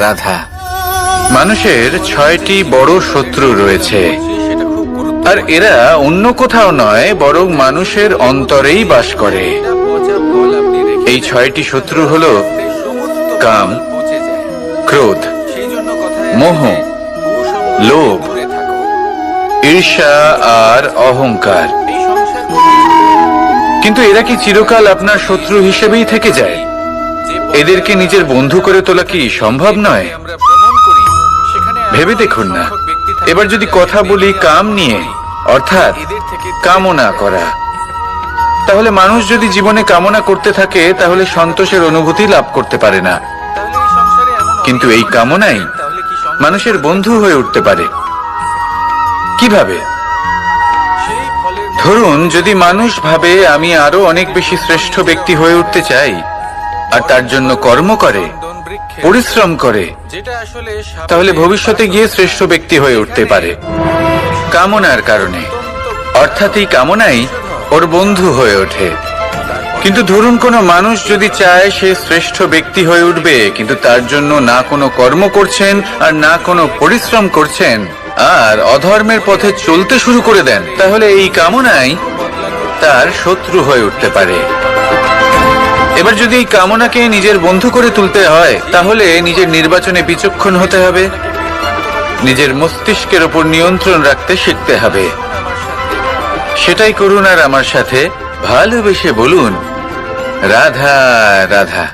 রাধা, মানুষের 6টি বড় শত্রু রয়েছে, আর এরা অন্য কোথাও নয় বরং মানুষের অন্তরেই বাস করে। এই 6টি শত্রু হল কাম, ক্রোধ, মোহ, লোভ, ঈর্ষা আর অহংকার। কিন্তু এরা কি চিরকাল আপনার শত্রু হিসেবেই থেকে যায়? এদেরকে নিজের বন্ধু করে তোলা কি সম্ভব নয়? ভেবে দেখুন না। এবার যদি কথা বলি কাম নিয়ে, অর্থাৎ কামনা করা, তাহলে মানুষ যদি জীবনে কামনা করতে থাকে তাহলে সন্তোষের অনুভূতি লাভ করতে পারে না। কিন্তু এই কামনাই মানুষের বন্ধু হয়ে উঠতে পারে। কিভাবে? ধরুন, যদি মানুষ ভাবে আমি আরো অনেক বেশি শ্রেষ্ঠ ব্যক্তি হয়ে উঠতে চাই, আর তার জন্য কর্ম করে, পরিশ্রম করে, তাহলে ভবিষ্যতে গিয়ে শ্রেষ্ঠ ব্যক্তি হয়ে উঠতে পারে কামনার কারণে। অর্থাৎ এই কামনাই ওর বন্ধু হয়ে ওঠে। কিন্তু ধরুন কোনো মানুষ যদি চায় সে শ্রেষ্ঠ ব্যক্তি হয়ে উঠবে, কিন্তু তার জন্য না কোনো কর্ম করছেন আর না কোনো পরিশ্রম করছেন, আর অধর্মের পথে চলতে শুরু করে দেন, তাহলে এই কামনাই তার শত্রু হয়ে উঠতে পারে। এবার যদি এই কামনাকে নিজের বন্ধু করে তুলতে হয়, তাহলে নিজের নির্বাচনে বিচক্ষণ হতে হবে, নিজের মস্তিষ্কের ওপর নিয়ন্ত্রণ রাখতে শিখতে হবে। সেটাই করুন আর আমার সাথে ভালোবেসে বলুন রাধা রাধা।